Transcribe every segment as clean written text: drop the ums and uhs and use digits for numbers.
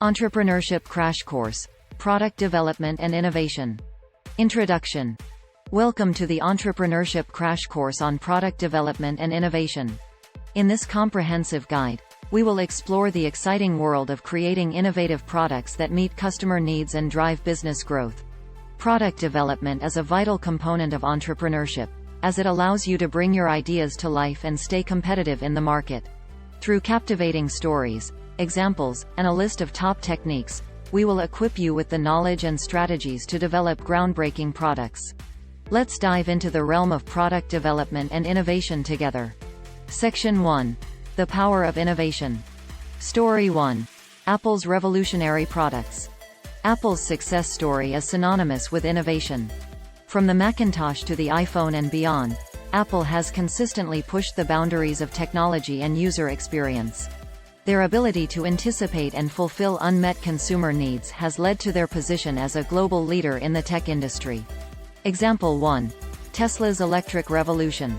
Entrepreneurship Crash Course, Product Development and Innovation. Introduction. Welcome to the Entrepreneurship Crash Course on Product Development and Innovation. In this comprehensive guide, we will explore the exciting world of creating innovative products that meet customer needs and drive business growth. Product development is a vital component of entrepreneurship, as it allows you to bring your ideas to life and stay competitive in the market. Through captivating stories, examples, and a list of top techniques, we will equip you with the knowledge and strategies to develop groundbreaking products. Let's dive into the realm of product development and innovation together. Section 1. The Power of Innovation. Story 1. Apple's revolutionary products. Apple's success story is synonymous with innovation. From the Macintosh to the iPhone and beyond, Apple has consistently pushed the boundaries of technology and user experience. Their ability to anticipate and fulfill unmet consumer needs has led to their position as a global leader in the tech industry. Example 1. Tesla's electric revolution.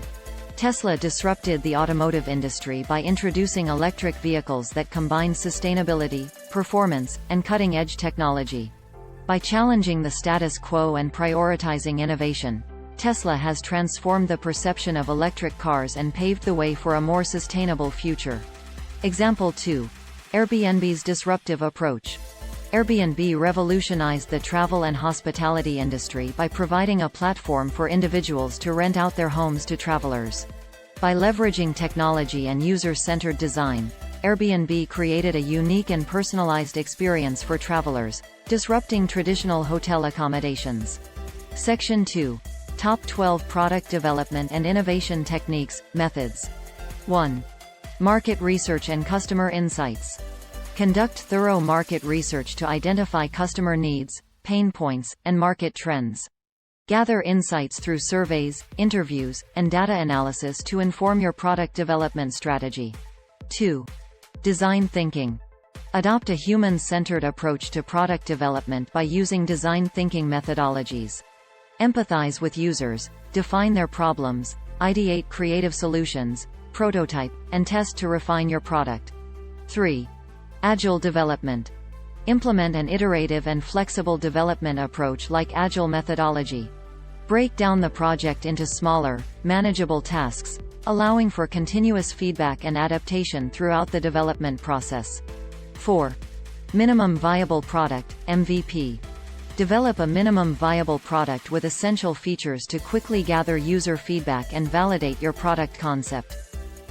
Tesla disrupted the automotive industry by introducing electric vehicles that combine sustainability, performance, and cutting-edge technology. By challenging the status quo and prioritizing innovation, Tesla has transformed the perception of electric cars and paved the way for a more sustainable future. Example 2. Airbnb's disruptive approach. Airbnb revolutionized the travel and hospitality industry by providing a platform for individuals to rent out their homes to travelers. By leveraging technology and user-centered design, Airbnb created a unique and personalized experience for travelers, disrupting traditional hotel accommodations. Section 2. Top 12 Product Development and Innovation Techniques, Methods. 1. Market research and customer insights. Conduct thorough market research to identify customer needs, pain points, and market trends. Gather insights through surveys, interviews, and data analysis to inform your product development strategy. 2. Design thinking. Adopt a human-centered approach to product development by using design thinking methodologies. Empathize with users, define their problems, ideate creative solutions, prototype, and test to refine your product. 3. Agile development. Implement an iterative and flexible development approach like Agile methodology. Break down the project into smaller, manageable tasks, allowing for continuous feedback and adaptation throughout the development process. 4. Minimum viable product, MVP. Develop a minimum viable product with essential features to quickly gather user feedback and validate your product concept.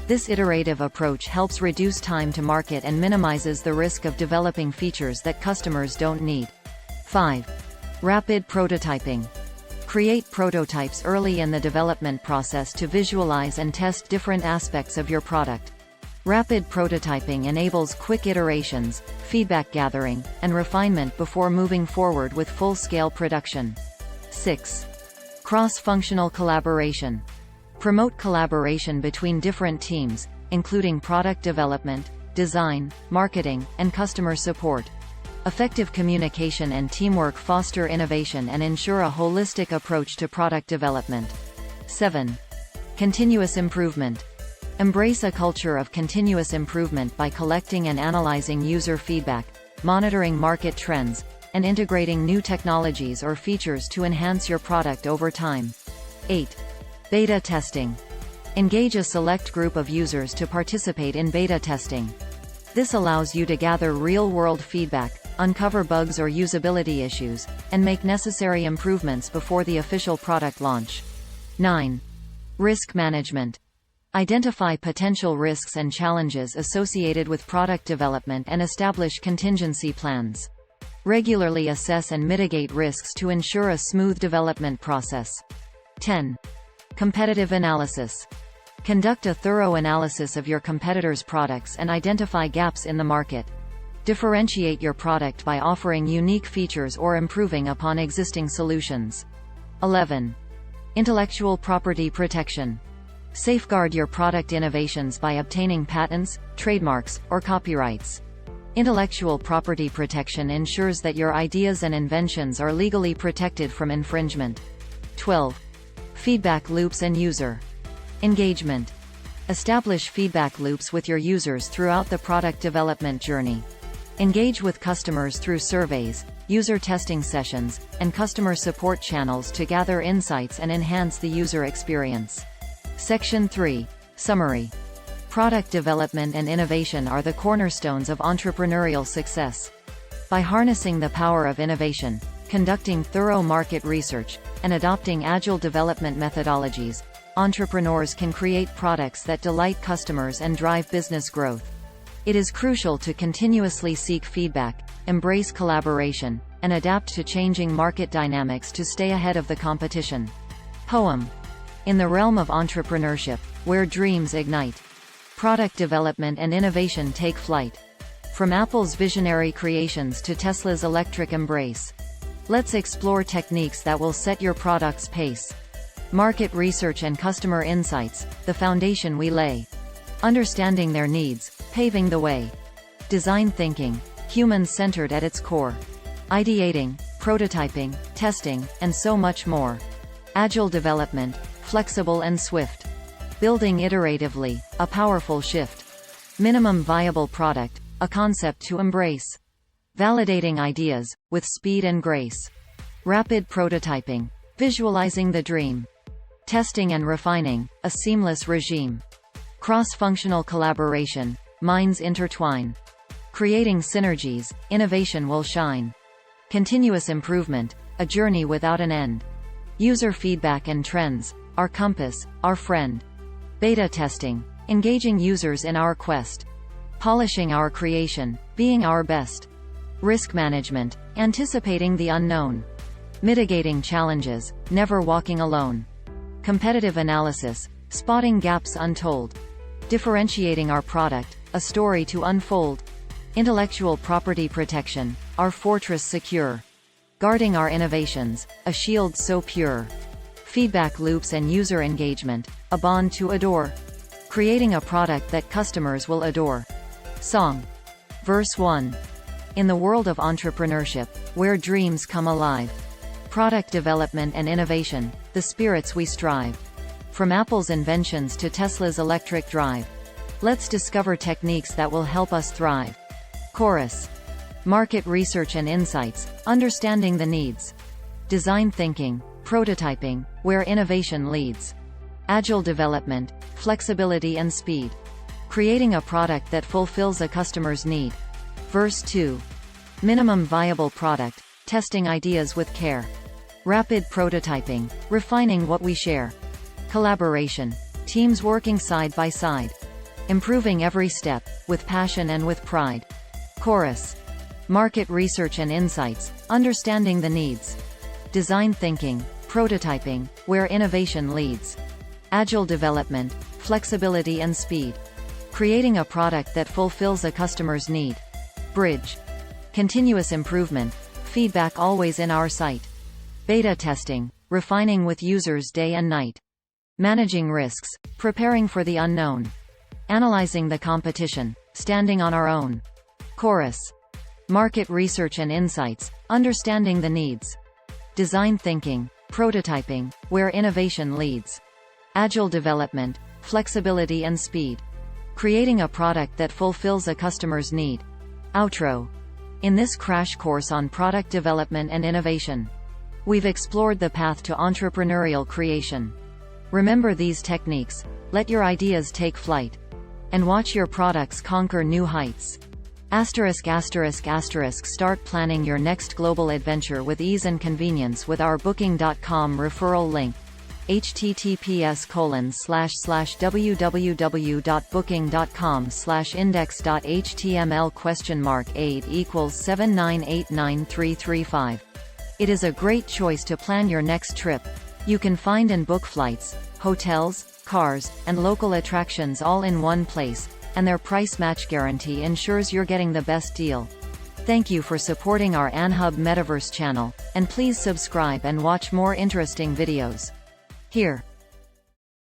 This iterative approach helps reduce time to market and minimizes the risk of developing features that customers don't need. 5. Rapid prototyping. Create prototypes early in the development process to visualize and test different aspects of your product. Rapid prototyping enables quick iterations, feedback gathering, and refinement before moving forward with full-scale production. 6. Cross-functional collaboration. Promote collaboration between different teams, including product development, design, marketing, and customer support. Effective communication and teamwork foster innovation and ensure a holistic approach to product development. 7. Continuous improvement. Embrace a culture of continuous improvement by collecting and analyzing user feedback, monitoring market trends, and integrating new technologies or features to enhance your product over time. 8. Beta testing. Engage a select group of users to participate in beta testing. This allows you to gather real-world feedback, uncover bugs or usability issues, and make necessary improvements before the official product launch. 9. Risk management. Identify potential risks and challenges associated with product development and establish contingency plans. Regularly assess and mitigate risks to ensure a smooth development process. 10. Competitive analysis. Conduct a thorough analysis of your competitors' products and identify gaps in the market. Differentiate your product by offering unique features or improving upon existing solutions. 11. Intellectual property protection. Safeguard your product innovations by obtaining patents, trademarks, or copyrights. Intellectual property protection ensures that your ideas and inventions are legally protected from infringement. 12. Feedback loops and user engagement. Establish feedback loops with your users throughout the product development journey. Engage with customers through surveys, user testing sessions, and customer support channels to gather insights and enhance the user experience. Section 3. Summary. Product development and innovation are the cornerstones of entrepreneurial success. By harnessing the power of innovation, conducting thorough market research, and adopting agile development methodologies, entrepreneurs can create products that delight customers and drive business growth. It is crucial to continuously seek feedback, embrace collaboration, and adapt to changing market dynamics to stay ahead of the competition. Poem. In the realm of entrepreneurship, where dreams ignite, product development and innovation take flight. From Apple's visionary creations to Tesla's electric embrace, let's explore techniques that will set your product's pace. Market research and customer insights, the foundation we lay. Understanding their needs, paving the way. Design thinking, human-centered at its core. Ideating, prototyping, testing, and so much more. Agile development, flexible and swift. Building iteratively, a powerful shift. Minimum viable product, a concept to embrace. Validating ideas, with speed and grace. Rapid prototyping, visualizing the dream. Testing and refining, a seamless regime. Cross-functional collaboration, minds intertwine. Creating synergies, innovation will shine. Continuous improvement, a journey without an end. User feedback and trends, our compass, our friend. Beta testing, engaging users in our quest. Polishing our creation, being our best. Risk management, anticipating the unknown. Mitigating challenges, never walking alone. Competitive analysis, spotting gaps untold. Differentiating our product, a story to unfold. Intellectual property protection, our fortress secure. Guarding our innovations, a shield so pure. Feedback loops and user engagement, a bond to adore. Creating a product that customers will adore. Song. Verse 1. In the world of entrepreneurship, where dreams come alive. Product development and innovation, the spirits we strive. From Apple's inventions to Tesla's electric drive. Let's discover techniques that will help us thrive. Chorus. Market research and insights, understanding the needs. Design thinking, prototyping, where innovation leads. Agile development, flexibility and speed. Creating a product that fulfills a customer's need. Verse 2. Minimum viable product, testing ideas with care. Rapid prototyping, refining what we share. Collaboration, teams working side by side. Improving every step, with passion and with pride. Chorus. Market research and insights, understanding the needs. Design thinking, prototyping, where innovation leads. Agile development, flexibility and speed. Creating a product that fulfills a customer's need. Bridge. Continuous improvement, feedback always in our sight. Beta testing, refining with users day and night. Managing risks, preparing for the unknown. Analyzing the competition, standing on our own. Chorus. Market research and insights, understanding the needs. Design thinking, prototyping, where innovation leads. Agile development, flexibility and speed. Creating a product that fulfills a customer's need. Outro. In this crash course on product development and innovation, we've explored the path to entrepreneurial creation. Remember these techniques, let your ideas take flight, and watch your products conquer new heights. ******. Start planning your next global adventure with ease and convenience with our Booking.com referral link. https://www.booking.com/index.html?8=7989335. It is a great choice to plan your next trip. You can find and book flights, hotels, cars, and local attractions all in one place, and their price match guarantee ensures you're getting the best deal. Thank you for supporting our AnHub Metaverse channel, and please subscribe and watch more interesting videos. Here.